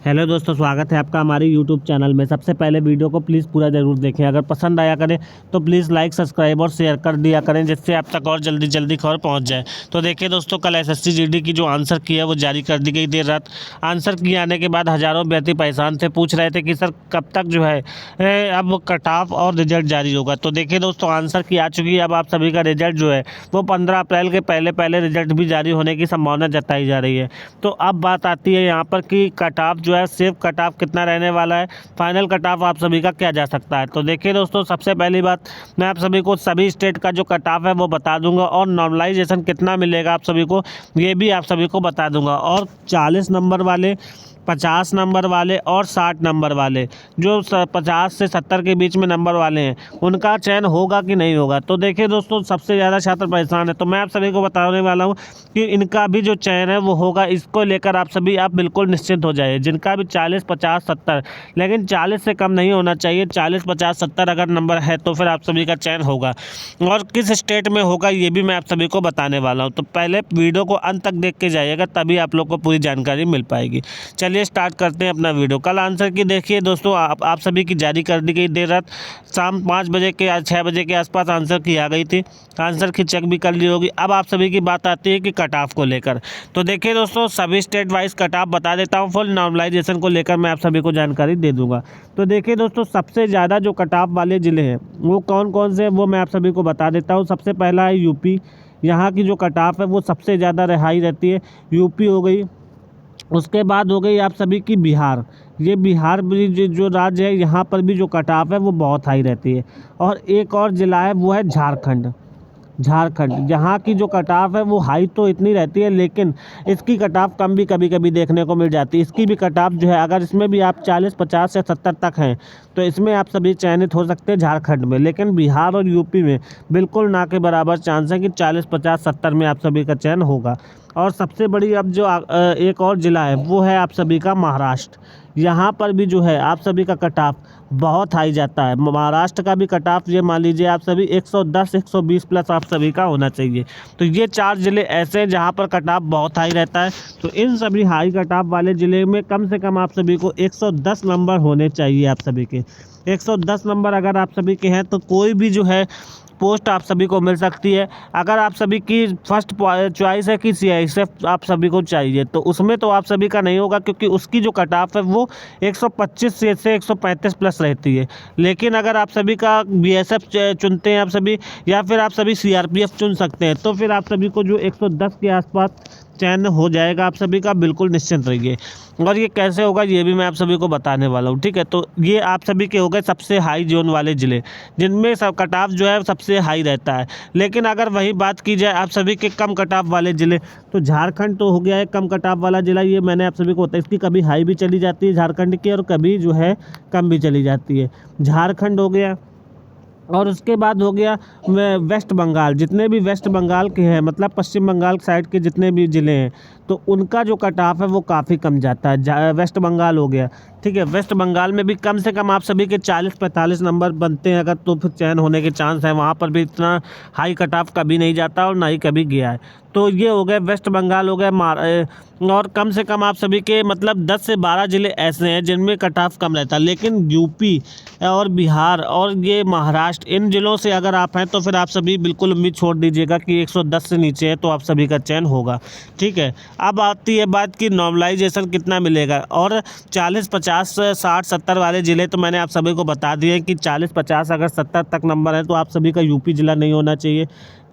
Hello दोस्तों, स्वागत है आपका हमारे यूट्यूब चैनल में। सबसे पहले वीडियो को प्लीज़ पूरा ज़रूर देखें। अगर पसंद आया करें तो प्लीज़ लाइक, सब्सक्राइब और शेयर कर दिया करें, जिससे आप तक और जल्दी खबर पहुंच जाए। तो देखिए दोस्तों, कल एसएससी जीडी की जो आंसर की है वो जारी कर दी गई देर रात। आंसर की आने के बाद हज़ारों अभ्यर्थी परेशान थे, पूछ रहे थे कि सर कब तक जो है अब कट ऑफ और रिजल्ट जारी होगा। तो देखिए दोस्तों, आंसर की आ चुकी है। अब आप सभी का रिजल्ट जो है वो 15 अप्रैल के पहले रिजल्ट भी जारी होने की संभावना जताई जा रही है। तो अब बात आती है यहाँ पर कि कट ऑफ जो है, सिर्फ कट ऑफ कितना रहने वाला है, फाइनल कट ऑफ आप सभी का क्या जा सकता है। तो देखिए दोस्तों, सबसे पहली बात मैं आप सभी को सभी स्टेट का जो कट ऑफ है वो बता दूंगा, और नॉर्मलाइजेशन कितना मिलेगा आप सभी को ये भी आप सभी को बता दूंगा। और 40 नंबर वाले, 50 नंबर वाले और 60 नंबर वाले, जो 50 से 70 के बीच में नंबर वाले हैं, उनका चयन होगा कि नहीं होगा। तो देखिए दोस्तों, सबसे ज़्यादा छात्र परेशान है, तो मैं आप सभी को बताने वाला हूँ कि इनका भी जो चयन है वो होगा। इसको लेकर आप सभी आप बिल्कुल निश्चिंत हो जाइए। जिनका भी 40, 50, 70, लेकिन 40 से कम नहीं होना चाहिए। 40, 50, 70 अगर नंबर है तो फिर आप सभी का चयन होगा। और किस स्टेट में होगा ये भी मैं आप सभी को बताने वाला हूँ। तो पहले वीडियो को अंत तक देख के जाइएगा, तभी आप लोग को पूरी जानकारी मिल पाएगी। चलिए स्टार्ट करते हैं अपना वीडियो। कल आंसर की देखिए दोस्तों, आप सभी की जारी कर दी गई देर रात। शाम 5 बजे के 6 बजे के आसपास आंसर की आ गई थी। आंसर की चेक भी कर ली होगी। अब आप सभी की बात आती है कि कट ऑफ को लेकर। तो देखिए दोस्तों, सभी स्टेट वाइज कट ऑफ बता देता हूँ। फुल नॉर्मलाइजेशन को लेकर मैं आप सभी को जानकारी दे दूंगा। तो देखिए दोस्तों, सबसे ज़्यादा जो कट ऑफ वाले ज़िले हैं वो कौन कौन से हैं वो मैं आप सभी को बता देता हूँ। सबसे पहला है यूपी। यहाँ की जो कट ऑफ है वो सबसे ज़्यादा रिहाई रहती है। यूपी हो गई, उसके बाद हो गई आप सभी की बिहार। ये बिहार भी जो राज्य है, यहाँ पर भी जो कट ऑफ है वो बहुत हाई रहती है। और एक और ज़िला है वो है झारखंड। यहाँ की जो कट ऑफ है वो हाई तो इतनी रहती है, लेकिन इसकी कट ऑफ कम भी कभी कभी देखने को मिल जाती है। इसकी भी कट ऑफ जो है, अगर इसमें भी आप 40, 50 या 70 तक हैं तो इसमें आप सभी चयनित हो सकते हैं झारखंड में। लेकिन बिहार और यूपी में बिल्कुल ना के बराबर चांस है कि 40, 50, 70 में आप सभी का चयन होगा। और सबसे बड़ी अब जो एक और ज़िला है वो है आप सभी का महाराष्ट्र। यहाँ पर भी जो है आप सभी का कट ऑफ बहुत हाई जाता है। महाराष्ट्र का भी कट ऑफ ये मान लीजिए आप सभी 110, 120 प्लस आप सभी का होना चाहिए। तो ये 4 ज़िले ऐसे हैं जहाँ पर कट ऑफ बहुत हाई रहता है। तो इन सभी हाई कट ऑफ वाले ज़िले में कम से कम आप सभी को 110 नंबर होने चाहिए। आप सभी के 110 नंबर अगर आप सभी के हैं तो कोई भी जो है पोस्ट आप सभी को मिल सकती है। अगर आप सभी की फर्स्ट चॉइस है कि सीआईएसएफ आप सभी को चाहिए, तो उसमें तो आप सभी का नहीं होगा, क्योंकि उसकी जो कट ऑफ है वो 125 से 135 प्लस रहती है। लेकिन अगर आप सभी का बीएसएफ चुनते हैं आप सभी, या फिर आप सभी सीआरपीएफ चुन सकते हैं, तो फिर आप सभी को जो 110 के आसपास चयन हो जाएगा आप सभी का। बिल्कुल निश्चिंत रहिए। और ये कैसे होगा ये भी मैं आप सभी को बताने वाला हूँ, ठीक है। तो ये आप सभी के हो गए सबसे हाई जोन वाले ज़िले, जिनमें सब कट ऑफ जो है सबसे हाई रहता है। लेकिन अगर वही बात की जाए आप सभी के कम कट ऑफ वाले ज़िले, तो झारखंड तो हो गया है कम कट ऑफ वाला ज़िला। ये मैंने आप सभी को बताया, इसकी कभी हाई भी चली जाती है झारखंड की, और कभी जो है कम भी चली जाती है। झारखंड हो गया, और उसके बाद हो गया वेस्ट बंगाल। जितने भी वेस्ट बंगाल के हैं, मतलब पश्चिम बंगाल साइड के जितने भी ज़िले हैं, तो उनका जो कट ऑफ है वो काफ़ी कम जाता है। वेस्ट बंगाल हो गया, ठीक है। वेस्ट बंगाल में भी कम से कम आप सभी के 40, 45 नंबर बनते हैं अगर, तो फिर चयन होने के चांस है। वहाँ पर भी इतना हाई कट ऑफ कभी नहीं जाता और ना ही कभी गया है। तो ये हो गए वेस्ट बंगाल हो गए। और कम से कम आप सभी के मतलब 10 से 12 ज़िले ऐसे हैं जिनमें कट ऑफ कम रहता है। लेकिन यूपी और बिहार और ये महाराष्ट्र, इन ज़िलों से अगर आप हैं तो फिर आप सभी बिल्कुल उम्मीद छोड़ दीजिएगा कि 110 से नीचे है तो आप सभी का चयन होगा, ठीक है। अब आती है बात कि नॉर्मलाइजेशन कितना मिलेगा। और 40, 50, 60, 70 वाले ज़िले तो मैंने आप सभी को बता दिए कि 40, 50 अगर 70 तक नंबर है तो आप सभी का यूपी ज़िला नहीं होना चाहिए।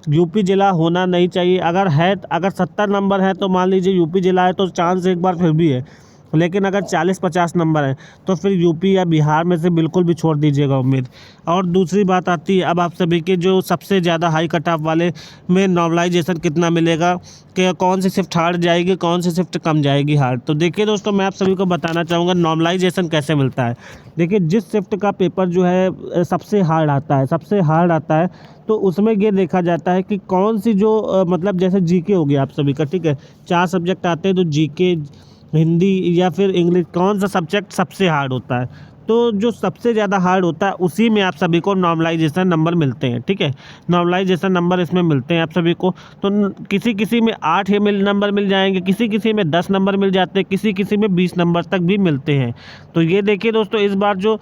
यूपी ज़िला होना नहीं चाहिए। अगर है, अगर 70 नंबर है तो मान लीजिए यूपी ज़िला है तो चांस एक बार फिर भी है। लेकिन अगर 40, 50 नंबर है तो फिर यूपी या बिहार में से बिल्कुल भी छोड़ दीजिएगा उम्मीद। और दूसरी बात आती है अब आप सभी के जो सबसे ज़्यादा हाई कट ऑफ वाले में नॉर्मलाइजेशन कितना मिलेगा, कि कौन सी शिफ्ट हार्ड जाएगी, कौन सी शिफ्ट कम जाएगी हार्ड। तो देखिए दोस्तों, मैं आप सभी को बताना चाहूँगा नॉर्मलाइजेशन कैसे मिलता है। देखिए, जिस शिफ्ट का पेपर जो है सबसे हार्ड आता है, तो उसमें ये देखा जाता है कि कौन सी जो मतलब जैसे जीके हो गया आप सभी का, ठीक है। 4 सब्जेक्ट आते हैं, तो जीके, हिंदी या फिर इंग्लिश, कौन सा सब्जेक्ट सबसे हार्ड होता है। तो जो सबसे ज़्यादा हार्ड होता है उसी में आप सभी को नॉर्मलाइजेशन नंबर मिलते हैं, ठीक है। नॉर्मलाइजेशन नंबर इसमें मिलते हैं आप सभी को। तो किसी किसी में 8 नंबर मिल जाएंगे, किसी किसी में 10 नंबर मिल जाते हैं, किसी किसी में 20 नंबर तक भी मिलते हैं। तो ये देखिए दोस्तों, इस बार जो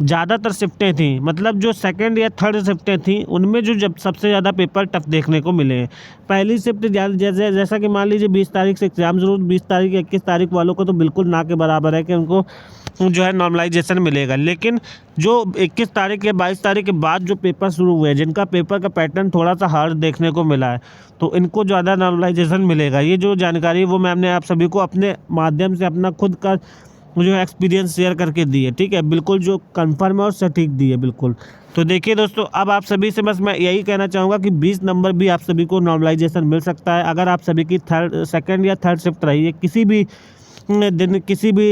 ज़्यादातर शिफ्टें थी, मतलब जो सेकंड या थर्ड शिफ्टें थी, उनमें जो जब सबसे ज़्यादा पेपर टफ देखने को मिले हैं। पहली शिफ्ट जैसा कि मान लीजिए 20 तारीख से एग्ज़ाम शुरू, 20 तारीख 21 तारीख वालों को तो बिल्कुल ना के बराबर है कि उनको जो है नॉर्मलाइजेशन मिलेगा। लेकिन जो 21 तारीख या 22 तारीख के बाद जो पेपर शुरू हुए, जिनका पेपर का पैटर्न थोड़ा सा हार्ड देखने को मिला है, तो इनको ज़्यादा नॉर्मलाइजेशन मिलेगा। ये जो जानकारी है वो मैंने आप सभी को अपने माध्यम से अपना खुद का जो है एक्सपीरियंस शेयर करके दी है, ठीक है। बिल्कुल जो कंफर्म है और सटीक दी है बिल्कुल। तो देखिए दोस्तों, अब आप सभी से बस मैं यही कहना चाहूँगा कि 20 नंबर भी आप सभी को नॉर्मलाइजेशन मिल सकता है अगर आप सभी की सेकंड या थर्ड शिफ्ट रही है किसी भी दिन, किसी भी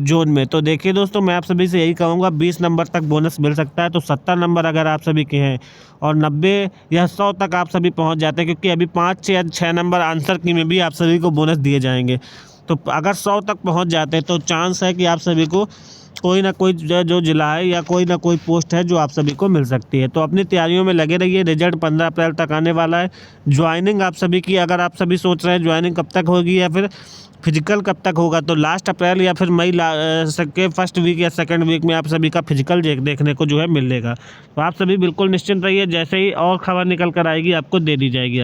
जोन में। तो देखिए दोस्तों, मैं आप सभी से यही कहूँगा 20 नंबर तक बोनस मिल सकता है। तो 70 नंबर अगर आप सभी के हैं और 90 या 100 तक आप सभी पहुँच जाते हैं, क्योंकि अभी 5 या 6 नंबर आंसर की में भी आप सभी को बोनस दिए जाएंगे। तो अगर 100 तक पहुंच जाते हैं तो चांस है कि आप सभी को कोई ना कोई जो जिला है या कोई ना कोई पोस्ट है जो आप सभी को मिल सकती है। तो अपनी तैयारियों में लगे रहिए। रिजल्ट 15 अप्रैल तक आने वाला है। ज्वाइनिंग आप सभी की, अगर आप सभी सोच रहे हैं ज्वाइनिंग कब तक होगी या फिर फिजिकल कब तक होगा, तो लास्ट अप्रैल या फिर मई के फर्स्ट वीक या सेकंड वीक में आप सभी का फिजिकल देखने को जो है मिलेगा। तो आप सभी बिल्कुल निश्चिंत रहिए, जैसे ही और खबर निकल कर आएगी आपको दे दी जाएगी।